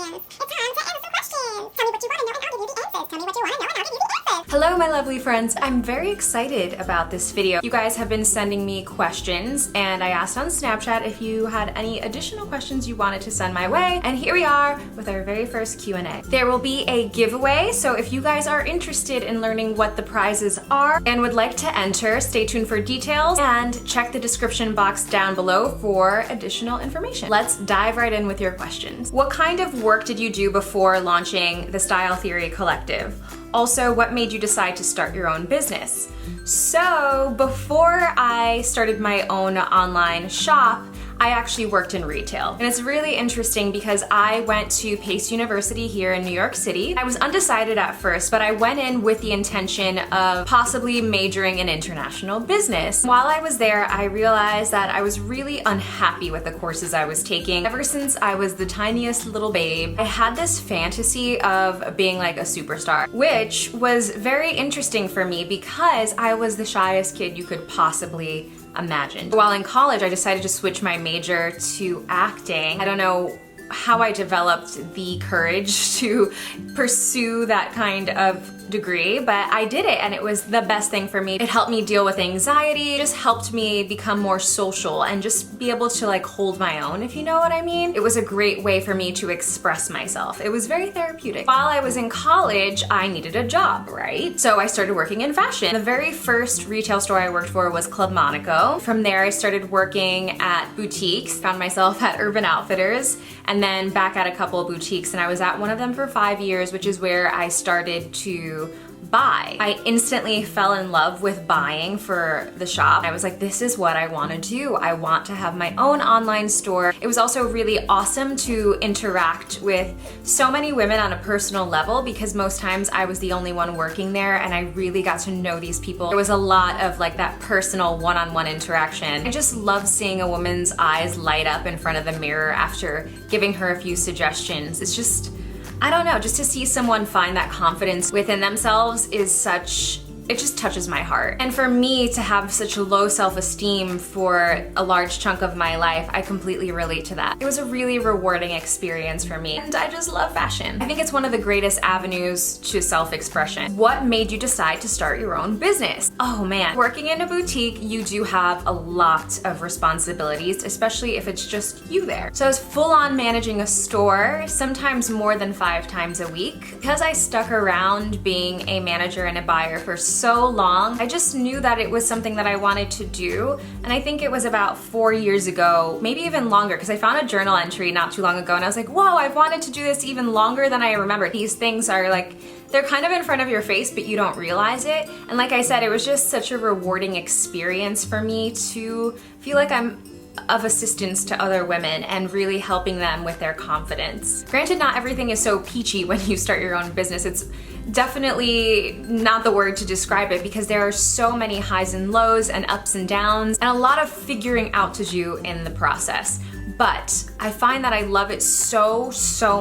questions. It's time to answer some questions. Tell me what you want to know and I'll give you the answers. Tell me what you want to know and I'll give you the answers. Hello, my lovely friends. I'm very excited about this video. You guys have been sending me questions, and I asked on Snapchat if you had any additional questions you wanted to send my way, and here we are with our very first Q&A. There will be a giveaway, so if you guys are interested in learning what the prizes are and would like to enter, stay tuned for details and check the description box down below for additional information. Let's dive right in with your questions. What kind of work did you do before launching the Style Theory Collective? Also, what made you decide to start your own business? So, before I started my own online shop, I actually worked in retail. And it's really interesting because I went to Pace University here in New York City. I was undecided at first, but I went in with the intention of possibly majoring in international business. While I was there, I realized that I was really unhappy with the courses I was taking. Ever since I was the tiniest little babe, I had this fantasy of being like a superstar, which was very interesting for me because I was the shyest kid you could possibly imagine. While in college, I decided to switch my major to acting. I don't know how I developed the courage to pursue that kind of degree, but I did it and it was the best thing for me. It helped me deal with anxiety, it just helped me become more social and just be able to like hold my own, if you know what I mean. It was a great way for me to express myself. It was very therapeutic. While I was in college, I needed a job, right? So I started working in fashion. The very first retail store I worked for was Club Monaco. From there, I started working at boutiques, found myself at Urban Outfitters, and then back at a couple of boutiques, and I was at one of them for 5 years, which is where I started to buy. I instantly fell in love with buying for the shop. I was like, this is what I want to do. I want to have my own online store. It was also really awesome to interact with so many women on a personal level because most times I was the only one working there and I really got to know these people. There was a lot of like that personal one-on-one interaction. I just love seeing a woman's eyes light up in front of the mirror after giving her a few suggestions. It's just, I don't know, just to see someone find that confidence within themselves is such, it just touches my heart. And for me to have such low self-esteem for a large chunk of my life, I completely relate to that. It was a really rewarding experience for me, and I just love fashion. I think it's one of the greatest avenues to self-expression. What made you decide to start your own business? Oh man, working in a boutique, you do have a lot of responsibilities, especially if it's just you there. So I was full on managing a store, sometimes more than 5 times a week. Because I stuck around being a manager and a buyer for so long, I just knew that it was something that I wanted to do. And I think it was about 4 years ago, maybe even longer, because I found a journal entry not too long ago and I was like, whoa, I've wanted to do this even longer than I remember. These things are like, they're kind of in front of your face, but you don't realize it. And like I said, it was just such a rewarding experience for me to feel like I'm of assistance to other women and really helping them with their confidence. Granted, not everything is so peachy when you start your own business. It's definitely not the word to describe it because there are so many highs and lows and ups and downs and a lot of figuring out to do in the process. But I find that I love it so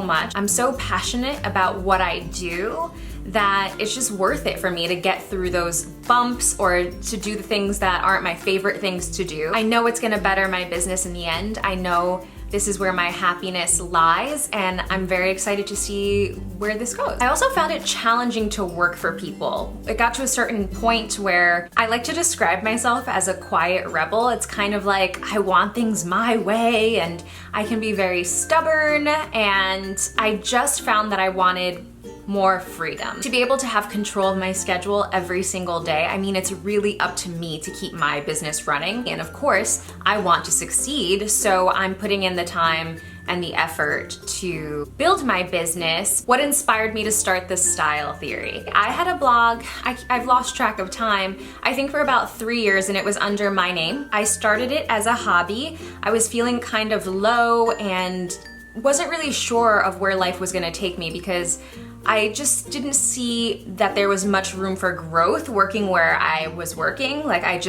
much. I'm so passionate about what I do that it's just worth it for me to get through those bumps or to do the things that aren't my favorite things to do. I know it's gonna better my business in the end. I know this is where my happiness lies, and I'm very excited to see where this goes. I also found it challenging to work for people. It got to a certain point where I like to describe myself as a quiet rebel. It's kind of like I want things my way and I can be very stubborn, and I just found that I wanted more freedom. To be able to have control of my schedule every single day, I mean, it's really up to me to keep my business running. And of course, I want to succeed, so I'm putting in the time and the effort to build my business. What inspired me to start the Style Theory? I had a blog, I've lost track of time, I think for about 3 years, and it was under my name. I started it as a hobby. I was feeling kind of low and wasn't really sure of where life was gonna take me because I just didn't see that there was much room for growth working where I was working. Like I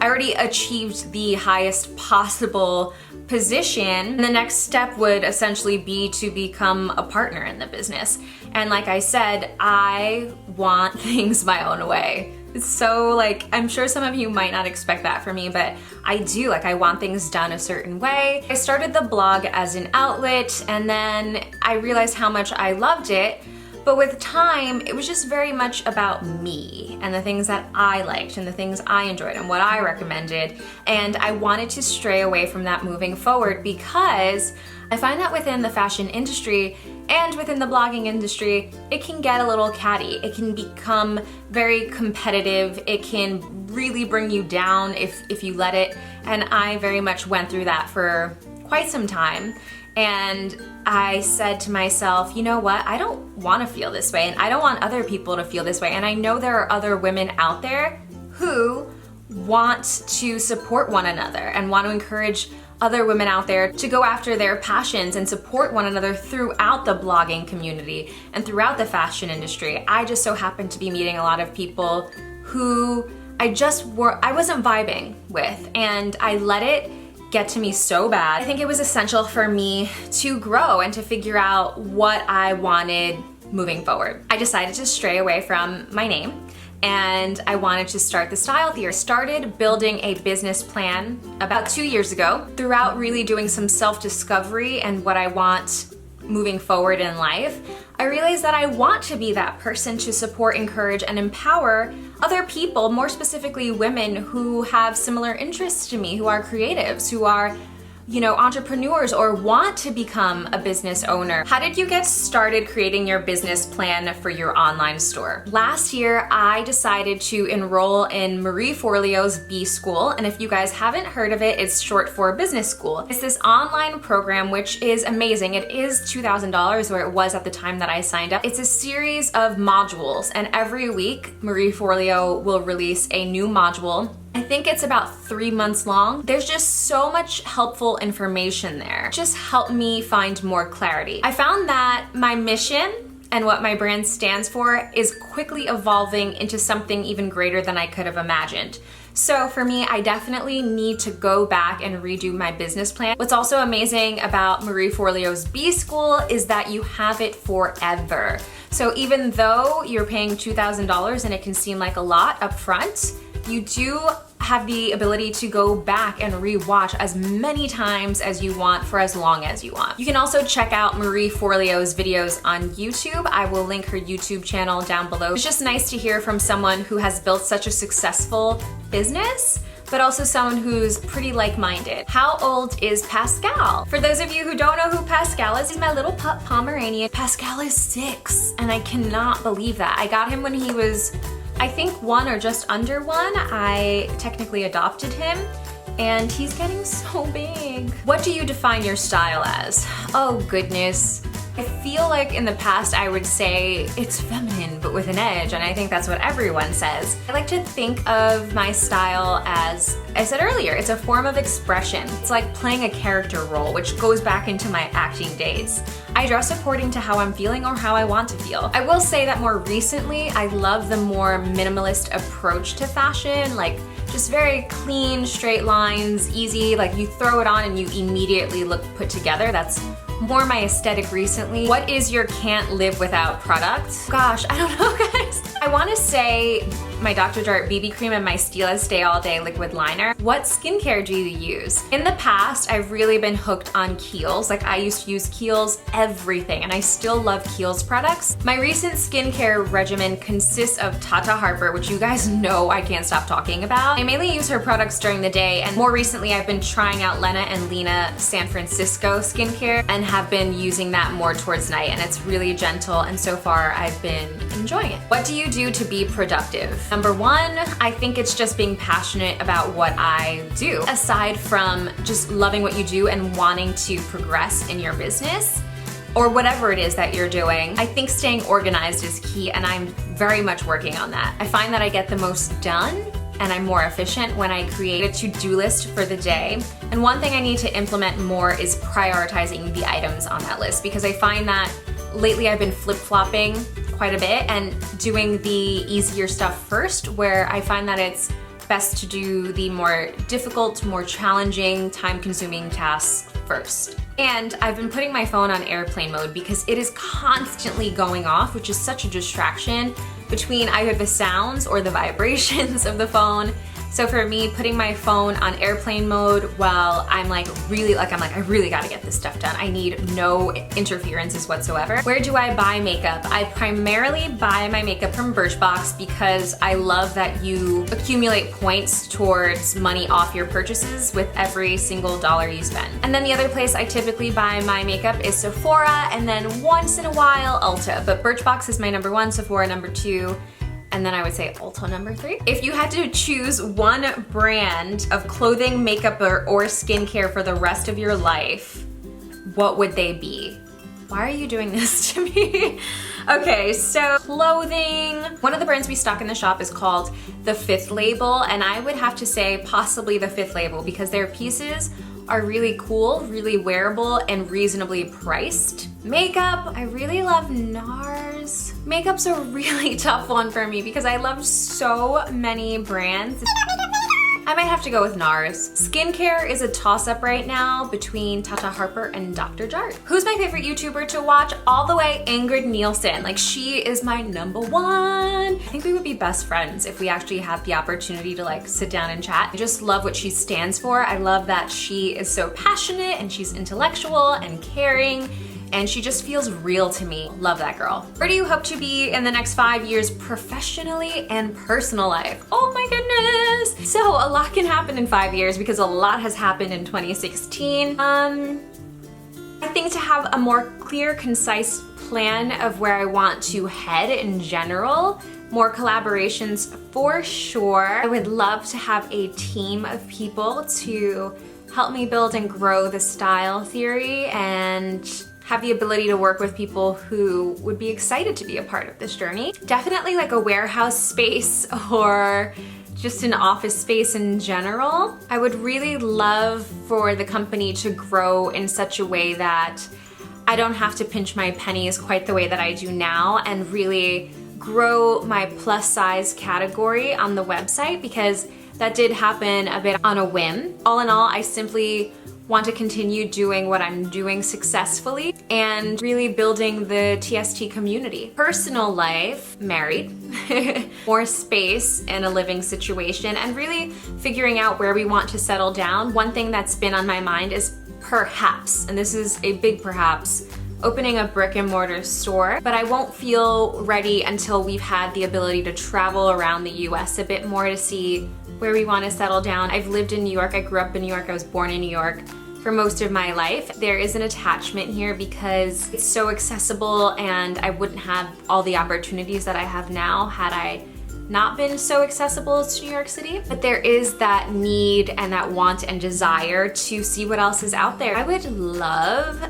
already achieved the highest possible position. The next step would essentially be to become a partner in the business. And like I said, I want things my own way. It's so like, I'm sure some of you might not expect that from me, but I do. Like, I want things done a certain way. I started the blog as an outlet, and then I realized how much I loved it. But with time, it was just very much about me and the things that I liked and the things I enjoyed and what I recommended. And I wanted to stray away from that moving forward because I find that within the fashion industry and within the blogging industry, it can get a little catty. It can become very competitive. It can really bring you down if you let it. And I very much went through that for quite some time. And I said to myself, you know what? I don't want to feel this way, and I don't want other people to feel this way. And I know there are other women out there who want to support one another and want to encourage other women out there to go after their passions and support one another throughout the blogging community and throughout the fashion industry. I just so happened to be meeting a lot of people who I wasn't vibing with, and I let it get to me so bad. I think it was essential for me to grow and to figure out what I wanted moving forward. I decided to stray away from my name, and I wanted to start the Style Theory. Started building a business plan about 2 years ago. Throughout really doing some self-discovery and what I want moving forward in life, I realized that I want to be that person to support, encourage, and empower other people, more specifically women who have similar interests to me, who are creatives, who are, you know, entrepreneurs or want to become a business owner. How did you get started creating your business plan for your online store? Last year, I decided to enroll in Marie Forleo's B School, and if you guys haven't heard of it, it's short for business school. It's this online program which is amazing. It is $2,000, or it was at the time that I signed up. It's a series of modules, and every week Marie Forleo will release a new module. I think it's about 3 months long. There's just so much helpful information there. Just helped me find more clarity. I found that my mission and what my brand stands for is quickly evolving into something even greater than I could have imagined. So for me, I definitely need to go back and redo my business plan. What's also amazing about Marie Forleo's B School is that you have it forever. So even though you're paying $2,000 and it can seem like a lot up front, you do have the ability to go back and re-watch as many times as you want for as long as you want. You can also check out Marie Forleo's videos on YouTube. I will link her YouTube channel down below. It's just nice to hear from someone who has built such a successful business, but also someone who's pretty like-minded. How old is Pascal? For those of you who don't know who Pascal is, he's my little pup Pomeranian. Pascal is 6, and I cannot believe that. I got him when he was, I think, 1 or just under 1. I technically adopted him, and he's getting so big. What do you define your style as? Oh goodness. I feel like in the past I would say it's feminine but with an edge, and I think that's what everyone says. I like to think of my style as I said earlier, it's a form of expression. It's like playing a character role, which goes back into my acting days. I dress according to how I'm feeling or how I want to feel. I will say that more recently, I love the more minimalist approach to fashion, like just very clean, straight lines, easy, like you throw it on and you immediately look put together. That's more my aesthetic recently. What is your can't live without product? Gosh, I don't know, guys. I want to say my Dr. Jart BB cream and my Stila Stay All Day liquid liner. What skincare do you use? In the past, I've really been hooked on Kiehl's. Like, I used to use Kiehl's everything, and I still love Kiehl's products. My recent skincare regimen consists of Tata Harper, which you guys know I can't stop talking about. I mainly use her products during the day, and more recently I've been trying out Lena and Lena San Francisco skincare and have been using that more towards night, and it's really gentle, and so far I've been enjoying it. What do you do to be productive? Number 1, I think it's just being passionate about what I do. Aside from just loving what you do and wanting to progress in your business, or whatever it is that you're doing, I think staying organized is key, and I'm very much working on that. I find that I get the most done and I'm more efficient when I create a to-do list for the day. And one thing I need to implement more is prioritizing the items on that list, because I find that lately I've been flip-flopping quite a bit and doing the easier stuff first, where I find that it's best to do the more difficult, more challenging, time-consuming tasks first. And I've been putting my phone on airplane mode because it is constantly going off, which is such a distraction. between either the sounds or the vibrations of the phone. So for me, putting my phone on airplane mode while I'm like I really gotta get this stuff done. I need no interferences whatsoever. Where do I buy makeup? I primarily buy my makeup from Birchbox because I love that you accumulate points towards money off your purchases with every single dollar you spend. And then the other place I typically buy my makeup is Sephora, and then once in a while Ulta. But Birchbox is my number one, Sephora number two, and then I would say Ulta number three. If you had to choose one brand of clothing, makeup, or skincare for the rest of your life, what would they be? Why are you doing this to me? Okay, so clothing. One of the brands we stock in the shop is called The Fifth Label, and I would have to say possibly The Fifth Label because their pieces are really cool, really wearable, and reasonably priced. Makeup, I really love NARS. Makeup's a really tough one for me because I love so many brands. I might have to go with NARS. Skincare is a toss-up right now between Tata Harper and Dr. Jart. Who's my favorite YouTuber to watch? All the way, Ingrid Nielsen. Like, she is my number one. I think we would be best friends if we actually had the opportunity to like sit down and chat. I just love what she stands for. I love that she is so passionate and she's intellectual and caring, and she just feels real to me. Love that girl. Where do you hope to be in the next 5 years professionally and personal life? Oh my goodness. So a lot can happen in 5 years because a lot has happened in 2016. I think to have a more clear, concise plan of where I want to head in general. More collaborations for sure. I would love to have a team of people to help me build and grow the style theory and have the ability to work with people who would be excited to be a part of this journey. Definitely like a warehouse space or just an office space in general. I would really love for the company to grow in such a way that I don't have to pinch my pennies quite the way that I do now, and really grow my plus size category on the website, because that did happen a bit on a whim. All in all, I simply want to continue doing what I'm doing successfully and really building the TST community. Personal life, married, more space and a living situation, and really figuring out where we want to settle down. One thing that's been on my mind is perhaps, and this is a big perhaps, opening a brick and mortar store, but I won't feel ready until we've had the ability to travel around the US a bit more to see where we want to settle down. I've lived in New York, I grew up in New York, I was born in New York for most of my life. There is an attachment here because it's so accessible, and I wouldn't have all the opportunities that I have now had I not been so accessible to New York City. But there is that need and that want and desire to see what else is out there. I would love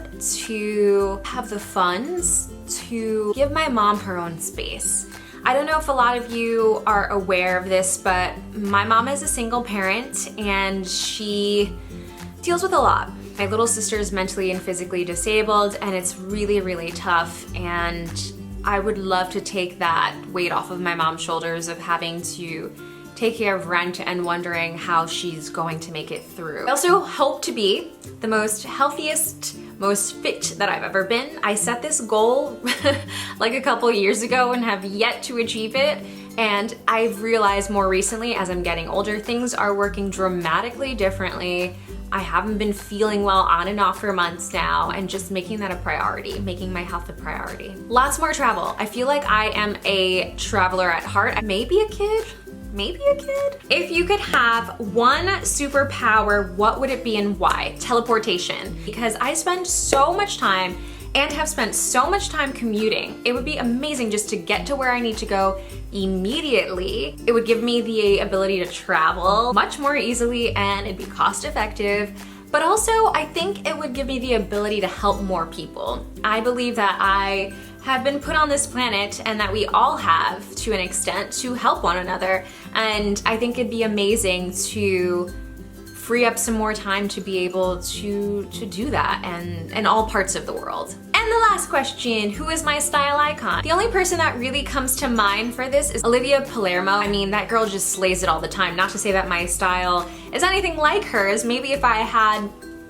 to have the funds to give my mom her own space. I don't know if a lot of you are aware of this, but my mom is a single parent and she deals with a lot. My little sister is mentally and physically disabled, and it's really, really tough, and I would love to take that weight off of my mom's shoulders of having to take care of rent and wondering how she's going to make it through. I also hope to be the most healthiest, most fit that I've ever been. I set this goal like a couple years ago and have yet to achieve it. And I've realized more recently, as I'm getting older, things are working dramatically differently. I haven't been feeling well on and off for months now, and just making that a priority, making my health a priority. Lots more travel. I feel like I am a traveler at heart. Maybe a kid. Maybe a kid? If you could have one superpower, what would it be and why? Teleportation. Because I spend so much time and have spent so much time commuting. It would be amazing just to get to where I need to go immediately. It would give me the ability to travel much more easily, and it'd be cost effective. But also, I think it would give me the ability to help more people. I believe that I have been put on this planet, and that we all have to an extent, to help one another. And I think it'd be amazing to free up some more time to be able to do that, and in all parts of the world. And the last question, who is my style icon? The only person that really comes to mind for this is Olivia Palermo. I mean, that girl just slays it all the time. Not to say that my style is anything like hers. Maybe if I had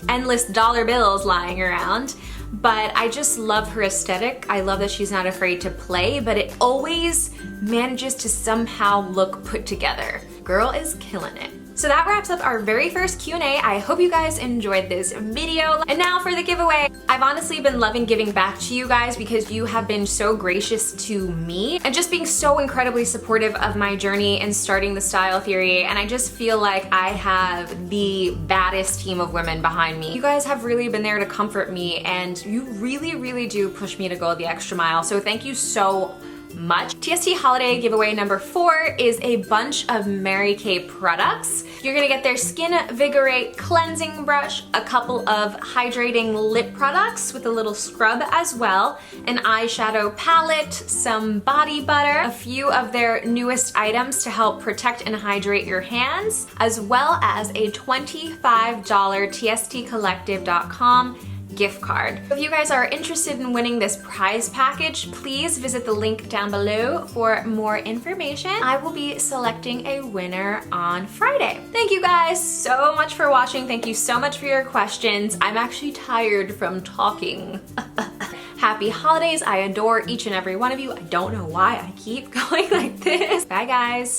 endless dollar bills lying around. but I just love her aesthetic. I love that she's not afraid to play, but it always manages to somehow look put together. Girl is killing it. So that wraps up our very first Q&A. I hope you guys enjoyed this video. And now for the giveaway. I've honestly been loving giving back to you guys because you have been so gracious to me and just being so incredibly supportive of my journey and starting the Style Theory. And I just feel like I have the baddest team of women behind me. You guys have really been there to comfort me, and you really, really do push me to go the extra mile. So thank you so much. TST holiday giveaway number 4 is a bunch of Mary Kay products. You're gonna get their Skin Vigorate cleansing brush, a couple of hydrating lip products with a little scrub as well, an eyeshadow palette, some body butter, a few of their newest items to help protect and hydrate your hands, as well as a $25 tstcollective.com gift card. If you guys are interested in winning this prize package, please visit the link down below for more information. I will be selecting a winner on Friday. Thank you guys so much for watching. Thank you so much for your questions. I'm actually tired from talking. Happy holidays. I adore each and every one of you. I don't know why I keep going like this. Bye guys.